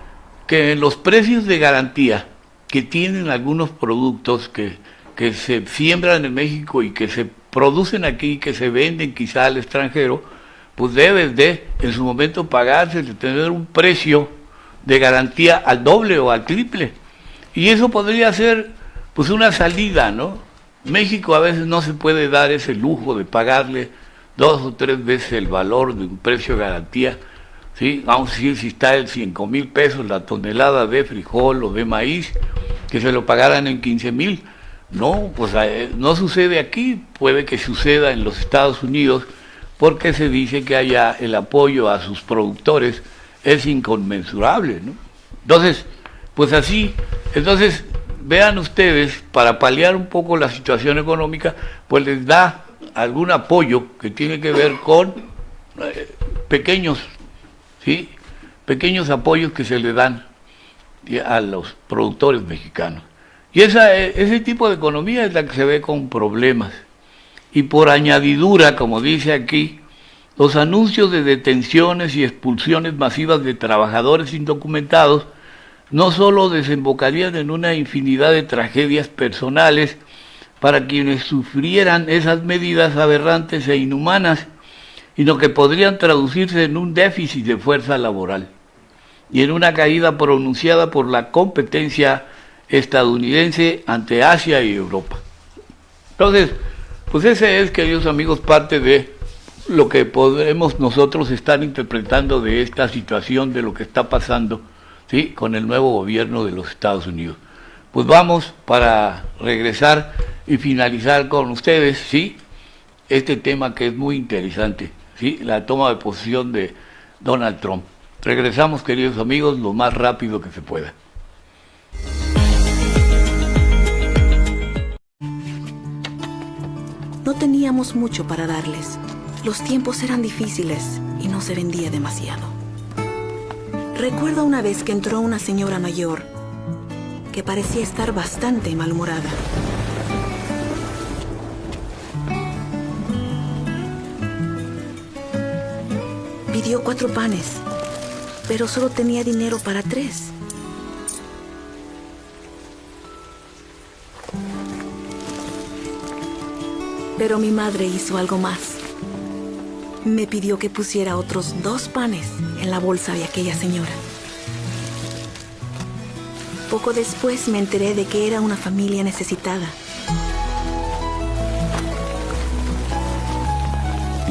S1: que los precios de garantía que tienen algunos productos que se siembran en México y que se producen aquí, que se venden quizá al extranjero, pues debes de, en su momento, pagarse, de tener un precio de garantía al doble o al triple? Y eso podría ser pues una salida, ¿no? México a veces no se puede dar ese lujo de pagarle 2 o 3 veces el valor de un precio de garantía, ¿sí? Vamos a decir, si está en 5,000 pesos la tonelada de frijol o de maíz, que se lo pagaran en 15,000. No, pues no sucede aquí, puede que suceda en los Estados Unidos, porque se dice que allá el apoyo a sus productores es inconmensurable, ¿no? Entonces, pues así, entonces vean ustedes, para paliar un poco la situación económica, pues les da algún apoyo que tiene que ver con pequeños, ¿sí? Pequeños apoyos que se le dan a los productores mexicanos. Y ese tipo de economía es la que se ve con problemas. Y por añadidura, como dice aquí, los anuncios de detenciones y expulsiones masivas de trabajadores indocumentados no solo desembocarían en una infinidad de tragedias personales para quienes sufrieran esas medidas aberrantes e inhumanas, sino que podrían traducirse en un déficit de fuerza laboral y en una caída pronunciada por la competencia estadounidense ante Asia y Europa. Entonces, pues ese es, queridos amigos, parte de lo que podemos nosotros estar interpretando de esta situación, de lo que está pasando, ¿sí?, con el nuevo gobierno de los Estados Unidos. Pues vamos para regresar y finalizar con ustedes, ¿sí?, este tema que es muy interesante, ¿sí?, la toma de posición de Donald Trump. Regresamos, queridos amigos, lo más rápido que se pueda.
S8: No teníamos mucho para darles. Los tiempos eran difíciles y no se vendía demasiado. Recuerdo una vez que entró una señora mayor que parecía estar bastante malhumorada. Pidió 4 panes, pero solo tenía dinero para 3. Pero mi madre hizo algo más. Me pidió que pusiera otros 2 panes en la bolsa de aquella señora. Poco después me enteré de que era una familia necesitada.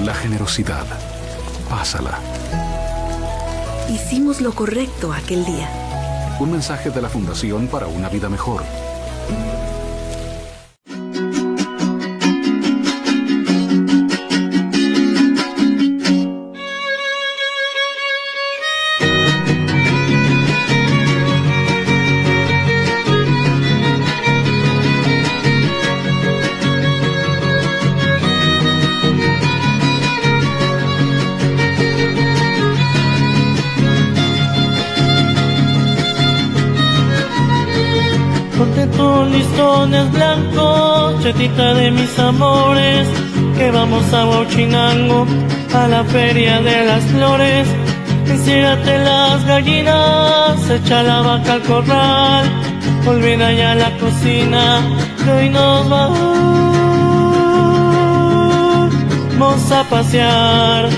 S3: La generosidad. Pásala.
S8: Hicimos lo correcto aquel día.
S3: Un mensaje de la Fundación para una Vida Mejor.
S9: Ponte tus listones blancos, chetita de mis amores, que vamos a Huachinango, a la feria de las flores. Enciérrate las gallinas, echa la vaca al corral, olvida ya la cocina, que hoy nos vamos a pasear.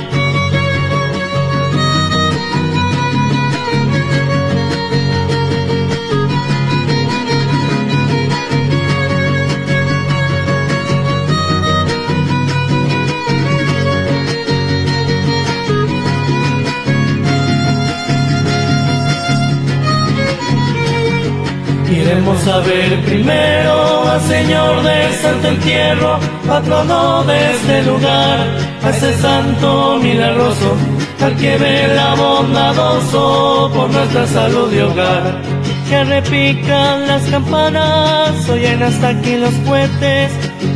S9: Iremos a ver primero al Señor del Santo Entierro, patrono de este lugar, a ese santo milagroso, al que vela bondadoso por nuestra salud y hogar. Que repican las campanas, oyen hasta aquí los cohetes,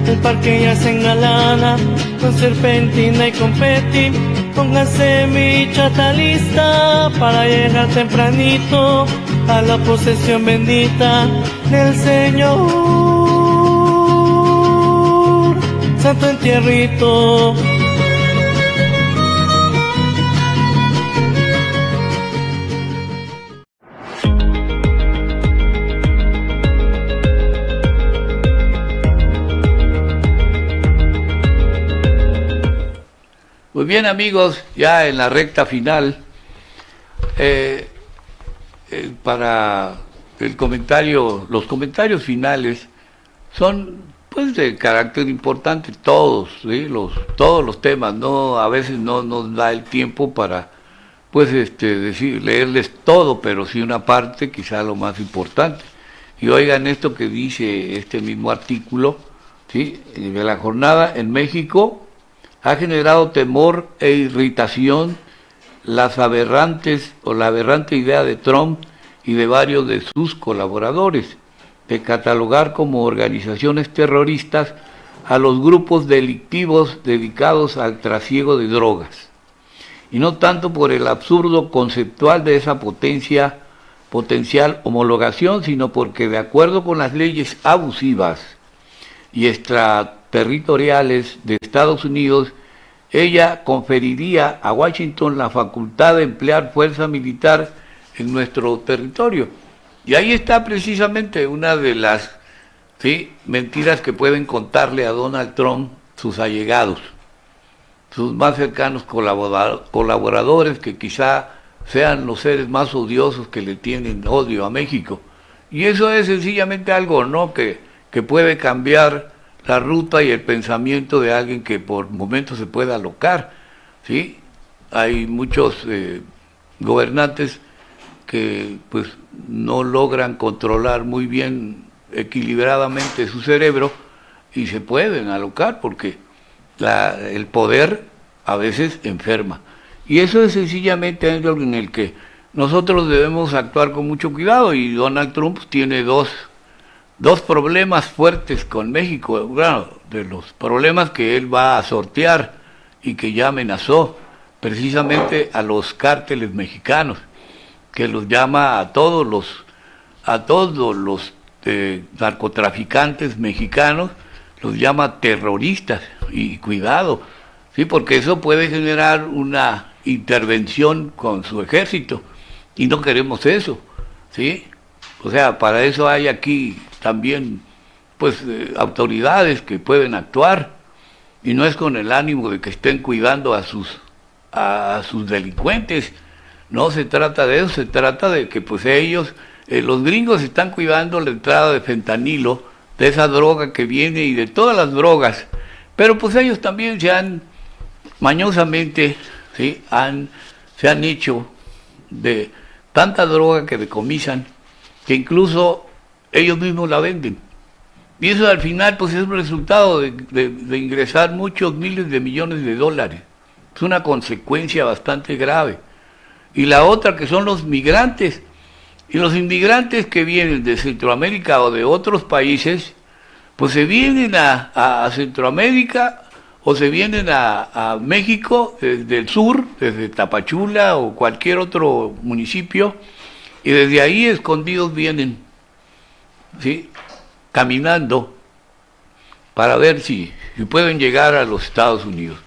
S9: el parque ya se engalana con serpentina y confeti. Póngase mi chata lista para llegar tempranito a la posesión bendita del Señor, Santo Entierrito.
S1: Pues bien, amigos, ya en la recta final, para el comentario, los comentarios finales son pues de carácter importante, todos, ¿sí? Todos los temas, no, a veces no nos da el tiempo para pues leerles todo, pero sí una parte, quizá lo más importante. Y oigan esto que dice este mismo artículo, ¿sí?, de la jornada: en México ha generado temor e irritación la aberrante idea de Trump y de varios de sus colaboradores de catalogar como organizaciones terroristas a los grupos delictivos dedicados al trasiego de drogas. y no tanto por el absurdo conceptual de esa potencial homologación, sino porque de acuerdo con las leyes abusivas y extraterritoriales de Estados Unidos, ella conferiría a Washington la facultad de emplear fuerza militar en nuestro territorio. Y ahí está precisamente una de las mentiras que pueden contarle a Donald Trump sus allegados, sus más cercanos colaboradores, que quizá sean los seres más odiosos que le tienen odio a México. Y eso es sencillamente algo, ¿no?, que puede cambiar la ruta y el pensamiento de alguien que por momentos se pueda alocar, ¿sí? Hay muchos gobernantes que pues no logran controlar muy bien, equilibradamente su cerebro, y se pueden alocar porque el poder a veces enferma. Y eso es sencillamente algo en el que nosotros debemos actuar con mucho cuidado, y Donald Trump tiene dos problemas fuertes con México, bueno, de los problemas que él va a sortear y que ya amenazó precisamente a los cárteles mexicanos, que los llama a todos los narcotraficantes mexicanos, los llama terroristas, y cuidado, sí, porque eso puede generar una intervención con su ejército, y no queremos eso, ¿sí? O sea, para eso hay aquí también pues autoridades que pueden actuar, y no es con el ánimo de que estén cuidando a sus delincuentes. No se trata de eso, se trata de que pues ellos, los gringos, están cuidando la entrada de fentanilo, de esa droga que viene y de todas las drogas, pero pues ellos también se han mañosamente, ¿sí?, se han hecho de tanta droga que decomisan, que incluso ellos mismos la venden. Y eso al final pues es un resultado de ingresar muchos miles de millones de dólares. Es una consecuencia bastante grave. Y la otra, que son los migrantes, y los inmigrantes que vienen de Centroamérica o de otros países, pues se vienen a Centroamérica o se vienen a México desde el sur, desde Tapachula o cualquier otro municipio, y desde ahí escondidos vienen, ¿sí?, caminando para ver si pueden llegar a los Estados Unidos.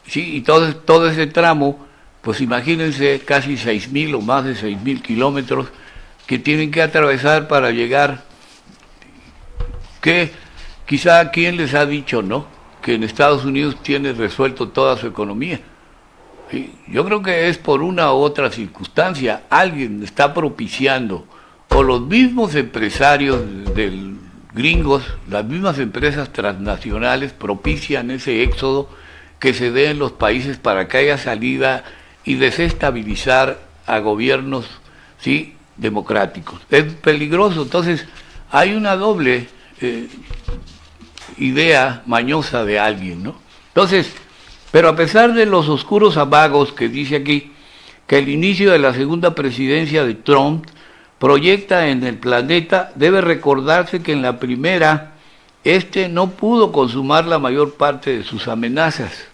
S1: Sí, y todo ese tramo, pues imagínense, casi 6.000 o más de 6.000 kilómetros que tienen que atravesar para llegar, que quizá quién les ha dicho, ¿no?, que en Estados Unidos tiene resuelto toda su economía. ¿Sí? Yo creo que es por una u otra circunstancia, alguien está propiciando, o los mismos empresarios del gringos, las mismas empresas transnacionales propician ese éxodo que se dé en los países para que haya salida y desestabilizar a gobiernos, ¿sí?, democráticos. Es peligroso. Entonces hay una doble idea mañosa de alguien, ¿no? Entonces, pero a pesar de los oscuros amagos que dice aquí, que el inicio de la segunda presidencia de Trump proyecta en el planeta, debe recordarse que en la primera, no pudo consumar la mayor parte de sus amenazas.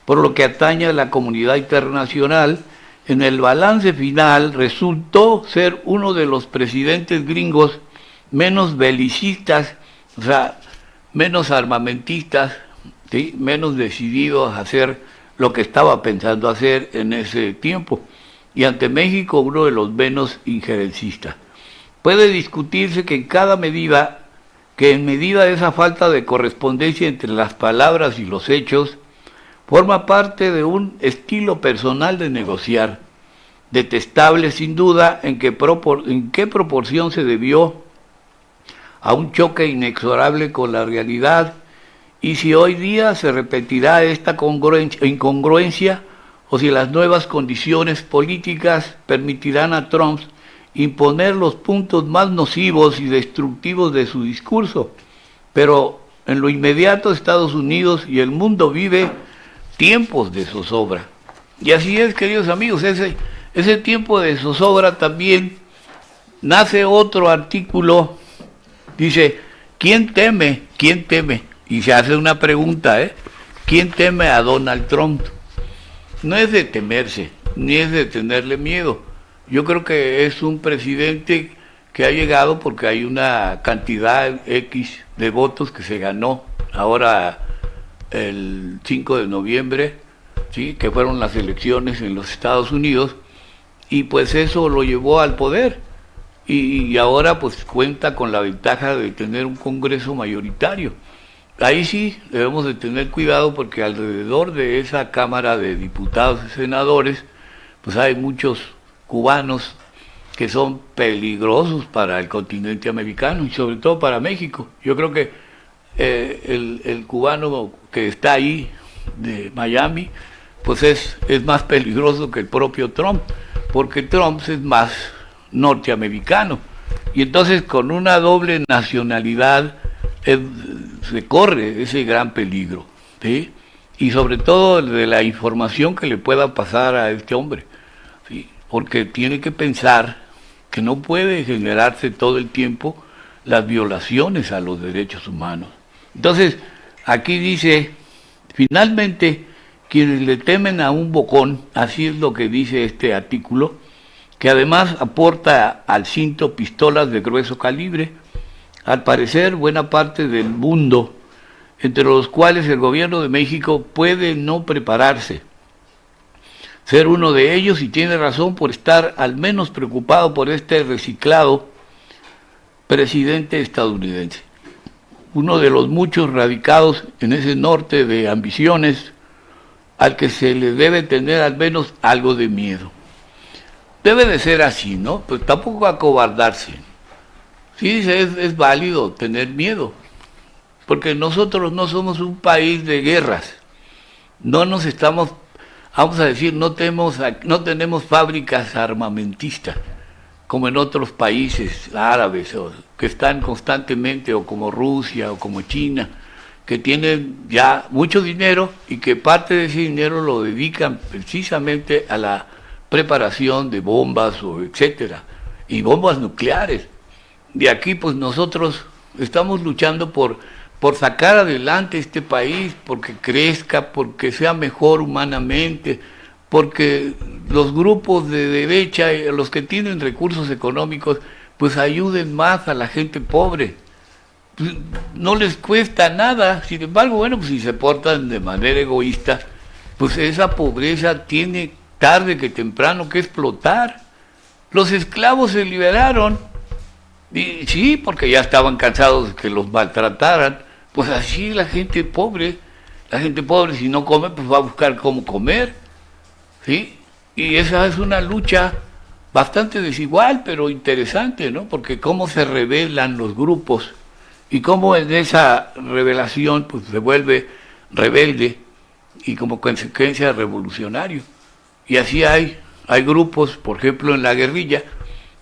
S1: Por lo que atañe a la comunidad internacional, en el balance final resultó ser uno de los presidentes gringos menos belicistas, o sea, menos armamentistas, ¿sí?, menos decididos a hacer lo que estaba pensando hacer en ese tiempo, y ante México uno de los menos injerencistas. Puede discutirse que en medida de esa falta de correspondencia entre las palabras y los hechos, forma parte de un estilo personal de negociar, detestable sin duda, en qué proporción se debió a un choque inexorable con la realidad, y si hoy día se repetirá esta incongruencia, o si las nuevas condiciones políticas permitirán a Trump imponer los puntos más nocivos y destructivos de su discurso. Pero en lo inmediato Estados Unidos y el mundo vive tiempos de zozobra. Y así es, queridos amigos, ese tiempo de zozobra también nace otro artículo, dice, ¿quién teme? Y se hace una pregunta, ¿quién teme a Donald Trump? no es de temerse, ni es de tenerle miedo. Yo creo que es un presidente que ha llegado porque hay una cantidad X de votos que se ganó ahora el 5 de noviembre, ¿sí? Que fueron las elecciones en los Estados Unidos, y pues eso lo llevó al poder, y ahora pues cuenta con la ventaja de tener un Congreso mayoritario. Ahí sí debemos de tener cuidado porque alrededor de esa Cámara de Diputados y Senadores pues hay muchos cubanos que son peligrosos para el continente americano y sobre todo para México. Yo creo que el cubano que está ahí de Miami pues es más peligroso que el propio Trump, porque Trump es más norteamericano, y entonces con una doble nacionalidad se corre ese gran peligro, ¿sí? Y sobre todo de la información que le pueda pasar a este hombre, ¿sí? Porque tiene que pensar que no puede generarse todo el tiempo las violaciones a los derechos humanos. Entonces, aquí dice, finalmente, quienes le temen a un bocón, así es lo que dice este artículo, que además aporta al cinto pistolas de grueso calibre, al parecer buena parte del mundo, entre los cuales el gobierno de México puede no prepararse, ser uno de ellos, y tiene razón por estar al menos preocupado por este reciclado presidente estadounidense, uno de los muchos radicados en ese norte de ambiciones al que se le debe tener al menos algo de miedo. Debe de ser así, ¿no? Pues tampoco acobardarse. Sí, es válido tener miedo, porque nosotros no somos un país de guerras, no nos estamos, vamos a decir, no tenemos fábricas armamentistas, como en otros países árabes, o que están constantemente, o como Rusia, o como China, que tienen ya mucho dinero, y que parte de ese dinero lo dedican precisamente a la preparación de bombas, o etcétera, y bombas nucleares. De aquí pues nosotros estamos luchando por sacar adelante este país, porque crezca, porque sea mejor humanamente, porque los grupos de derecha, los que tienen recursos económicos, pues ayuden más a la gente pobre. Pues, no les cuesta nada. Sin embargo, bueno, pues si se portan de manera egoísta, pues esa pobreza tiene tarde que temprano que explotar. Los esclavos se liberaron, y sí, porque ya estaban cansados de que los maltrataran. Pues así la gente pobre si no come, pues va a buscar cómo comer, ¿sí? Y esa es una lucha bastante desigual, pero interesante, ¿no? Porque cómo se rebelan los grupos, y cómo en esa revelación pues se vuelve rebelde, y como consecuencia revolucionario. Y así hay grupos, por ejemplo en la guerrilla,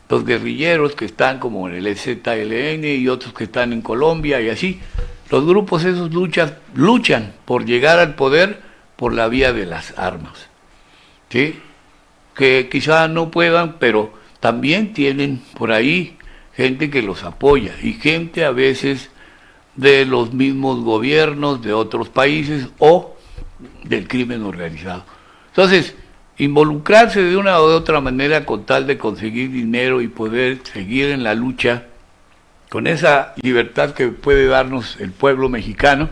S1: los guerrilleros que están como en el EZLN y otros que están en Colombia y así. Los grupos esos luchan por llegar al poder por la vía de las armas, ¿sí? Que quizá no puedan, pero también tienen por ahí gente que los apoya, y gente a veces de los mismos gobiernos de otros países o del crimen organizado. Entonces, involucrarse de una u otra manera con tal de conseguir dinero y poder seguir en la lucha con esa libertad que puede darnos el pueblo mexicano,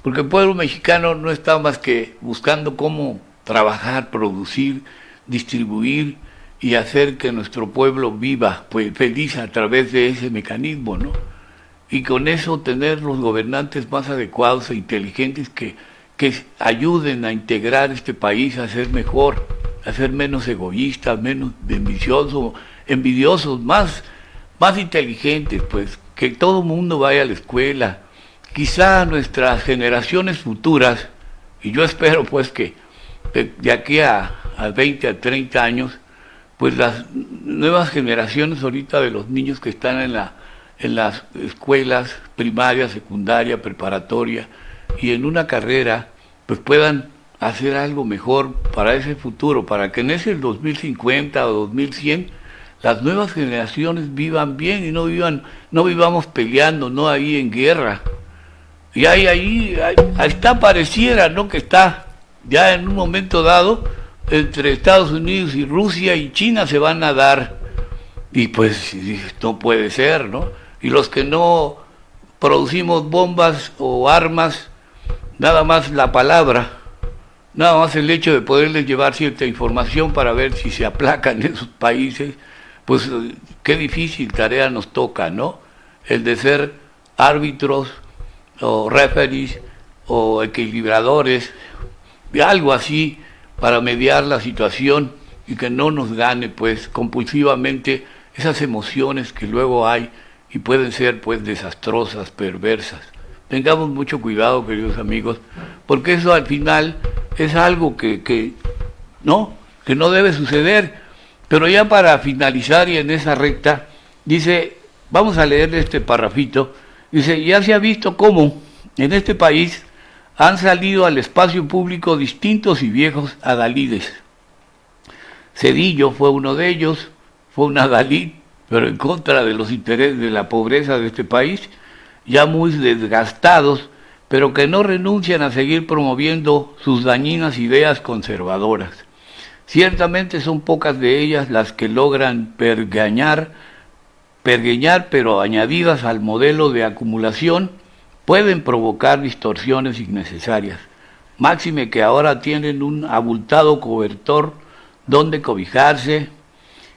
S1: porque el pueblo mexicano no está más que buscando cómo trabajar, producir, distribuir y hacer que nuestro pueblo viva pues feliz a través de ese mecanismo, ¿no? Y con eso tener los gobernantes más adecuados e inteligentes que ayuden a integrar este país a ser mejor, a ser menos egoístas, menos envidiosos, más inteligentes, pues, que todo el mundo vaya a la escuela. Quizá nuestras generaciones futuras, y yo espero pues que de aquí a 20, a 30 años, pues las nuevas generaciones ahorita de los niños que están en las escuelas primaria, secundaria, preparatoria, y en una carrera, pues puedan hacer algo mejor para ese futuro, para que en ese 2050 o 2100 las nuevas generaciones vivan bien y no vivamos peleando, no ahí en guerra. Y ahí está, pareciera, ¿no?, que está ya en un momento dado, entre Estados Unidos y Rusia y China se van a dar, y pues no puede ser, ¿no? Y los que no producimos bombas o armas, nada más la palabra, nada más el hecho de poderles llevar cierta información para ver si se aplacan en esos países, pues qué difícil tarea nos toca, ¿no? El de ser árbitros o referees o equilibradores, algo así, para mediar la situación y que no nos gane pues compulsivamente esas emociones que luego hay y pueden ser pues desastrosas, perversas. Tengamos mucho cuidado, queridos amigos, porque eso al final es algo que no debe suceder. Pero ya para finalizar y en esa recta, dice, vamos a leer este parrafito, dice, ya se ha visto cómo en este país han salido al espacio público distintos y viejos adalides. Cedillo fue uno de ellos, fue un adalid, pero en contra de los intereses de la pobreza de este país, ya muy desgastados, pero que no renuncian a seguir promoviendo sus dañinas ideas conservadoras. Ciertamente son pocas de ellas las que logran pergueñar, pero añadidas al modelo de acumulación, pueden provocar distorsiones innecesarias, máxime que ahora tienen un abultado cobertor donde cobijarse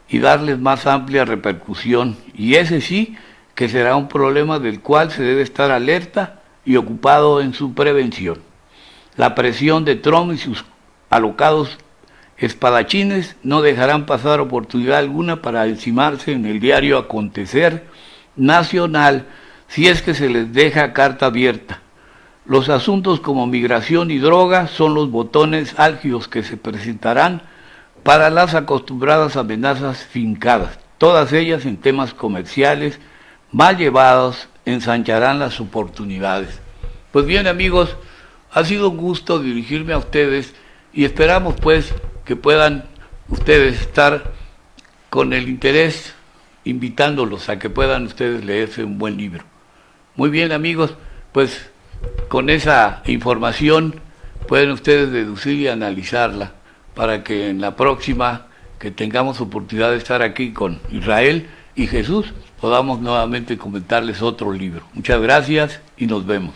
S1: y darles más amplia repercusión, y ese sí que será un problema del cual se debe estar alerta y ocupado en su prevención. La presión de Trump y sus alocados espadachines no dejarán pasar oportunidad alguna para encimarse en el diario acontecer nacional si es que se les deja carta abierta. Los asuntos como migración y droga son los botones álgidos que se presentarán para las acostumbradas amenazas fincadas, todas ellas en temas comerciales, mal llevados, ensancharán las oportunidades. Pues bien, amigos, ha sido un gusto dirigirme a ustedes y esperamos pues que puedan ustedes estar con el interés, invitándolos a que puedan ustedes leerse un buen libro. Muy bien, amigos, pues con esa información pueden ustedes deducir y analizarla para que en la próxima que tengamos oportunidad de estar aquí con Israel y Jesús podamos nuevamente comentarles otro libro. Muchas gracias y nos vemos.